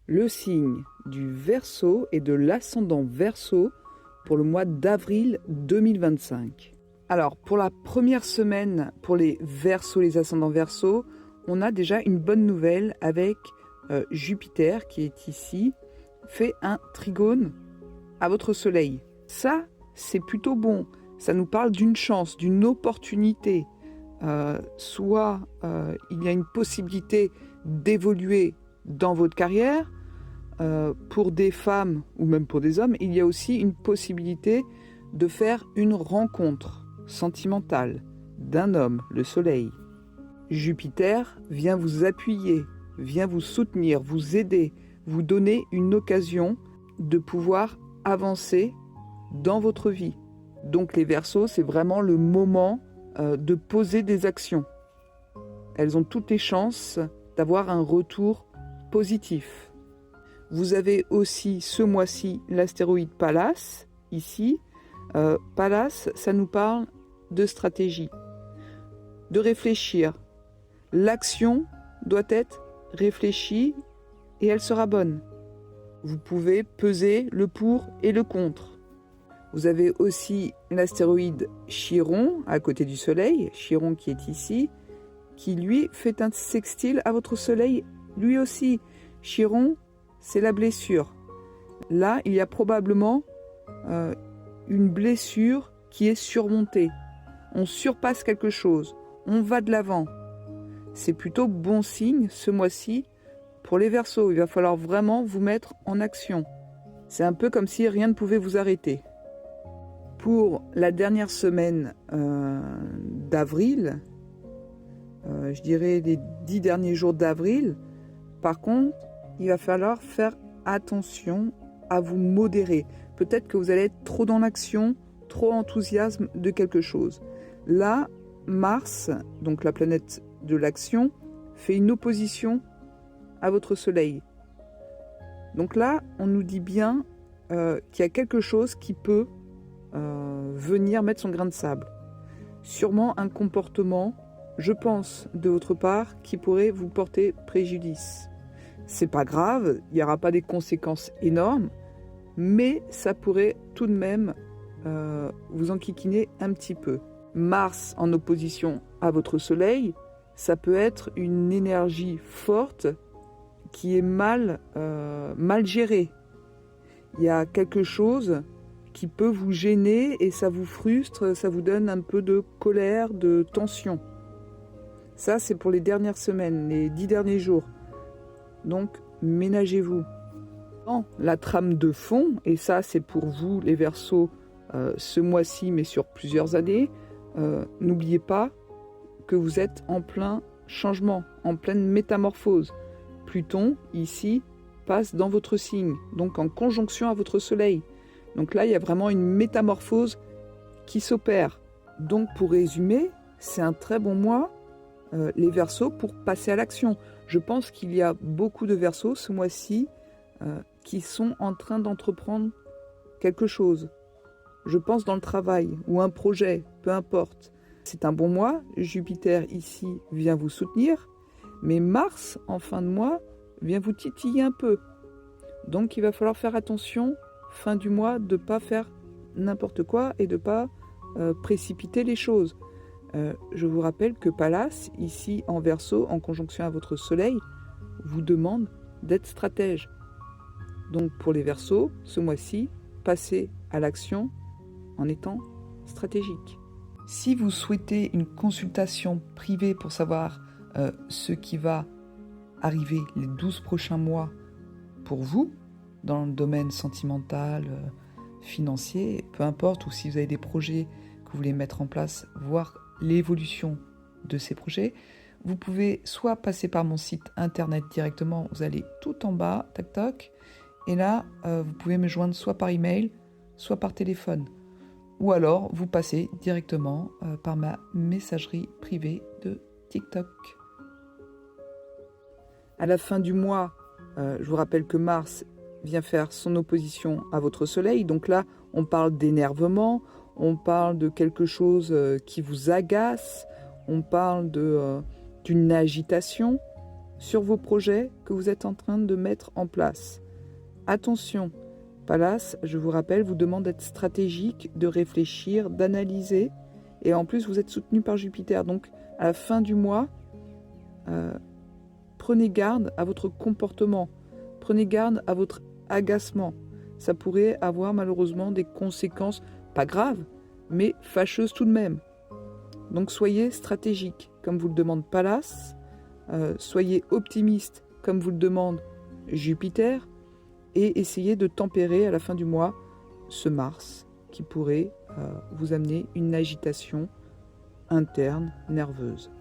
le signe du Verseau et de l'ascendant Verseau pour le mois d'avril 2025. Alors, pour la première semaine, pour les Verseaux, les ascendants Verseaux, on a déjà une bonne nouvelle avec Jupiter qui est ici, fait un trigone à votre soleil. Ça, c'est plutôt bon. Ça nous parle d'une chance, d'une opportunité. Soit il y a une possibilité d'évoluer dans votre carrière. Pour des femmes ou même pour des hommes, il y a aussi une possibilité de faire une rencontre sentimentale d'un homme, le soleil. Jupiter vient vous appuyer, vient vous soutenir, vous aider, vous donner une occasion de pouvoir avancer dans votre vie. Donc les Verseaux, c'est vraiment le moment de poser des actions. Elles ont toutes les chances d'avoir un retour positif. Vous avez aussi ce mois-ci l'astéroïde Pallas, ici. Pallas, ça nous parle de stratégie, de réfléchir. L'action doit être réfléchie et elle sera bonne. Vous pouvez peser le pour et le contre. Vous avez aussi l'astéroïde Chiron à côté du Soleil, Chiron qui est ici, qui lui fait un sextile à votre Soleil, lui aussi. Chiron, c'est la blessure. Là, il y a probablement une blessure qui est surmontée. On surpasse quelque chose, on va de l'avant. C'est plutôt bon signe ce mois-ci pour les Verseaux. Il va falloir vraiment vous mettre en action. C'est un peu comme si rien ne pouvait vous arrêter. Pour la dernière semaine d'avril, je dirais les 10 derniers jours d'avril, par contre, il va falloir faire attention à vous modérer. Peut-être que vous allez être trop dans l'action, trop enthousiasme de quelque chose. Là, Mars, donc la planète de l'action, fait une opposition à votre Soleil. Donc là, on nous dit bien qu'il y a quelque chose qui peut venir mettre son grain de sable. Sûrement un comportement, je pense, de votre part, qui pourrait vous porter préjudice. C'est pas grave, il n'y aura pas des conséquences énormes, mais ça pourrait tout de même vous enquiquiner un petit peu. Mars en opposition à votre Soleil, ça peut être une énergie forte qui est mal gérée. Il y a quelque chose qui peut vous gêner et ça vous frustre, ça vous donne un peu de colère, de tension. Ça, c'est pour les dernières semaines, les 10 derniers jours. Donc, ménagez-vous. Dans la trame de fond, et ça, c'est pour vous, les Verseaux, ce mois-ci, mais sur plusieurs années, n'oubliez pas que vous êtes en plein changement, en pleine métamorphose. Pluton, ici, passe dans votre signe, donc en conjonction à votre Soleil. Donc là, il y a vraiment une métamorphose qui s'opère. Donc, pour résumer, c'est un très bon mois, les Verseaux, pour passer à l'action. Je pense qu'il y a beaucoup de Verseaux ce mois-ci qui sont en train d'entreprendre quelque chose. Je pense dans le travail ou un projet, peu importe. C'est un bon mois. Jupiter ici vient vous soutenir, mais Mars en fin de mois vient vous titiller un peu. Donc il va falloir faire attention fin du mois de ne pas faire n'importe quoi et de ne pas précipiter les choses. Je vous rappelle que Pallas, ici en Verseau, en conjonction à votre Soleil, vous demande d'être stratège. Donc pour les Verseaux, ce mois-ci, passez à l'action en étant stratégique. Si vous souhaitez une consultation privée pour savoir ce qui va arriver les 12 prochains mois pour vous, dans le domaine sentimental, financier, peu importe, ou si vous avez des projets que vous voulez mettre en place, voir l'évolution de ces projets, vous pouvez soit passer par mon site internet directement, vous allez tout en bas, tac tac, et là, vous pouvez me joindre soit par email, soit par téléphone. Ou alors, vous passez directement par ma messagerie privée de TikTok. À la fin du mois, je vous rappelle que Mars vient faire son opposition à votre Soleil. Donc là, on parle d'énervement, on parle de quelque chose qui vous agace, on parle d'une agitation. sur vos projets que vous êtes en train de mettre en place. Attention, Pallas, je vous rappelle, vous demande d'être stratégique, de réfléchir, d'analyser. Et en plus, vous êtes soutenu par Jupiter. Donc, à la fin du mois, prenez garde à votre comportement. Prenez garde à votre agacement. Ça pourrait avoir malheureusement des conséquences, pas graves, mais fâcheuses tout de même. Donc, soyez stratégique, comme vous le demande Pallas. Soyez optimiste, comme vous le demande Jupiter. Et essayez de tempérer à la fin du mois ce Mars qui pourrait vous amener une agitation interne nerveuse.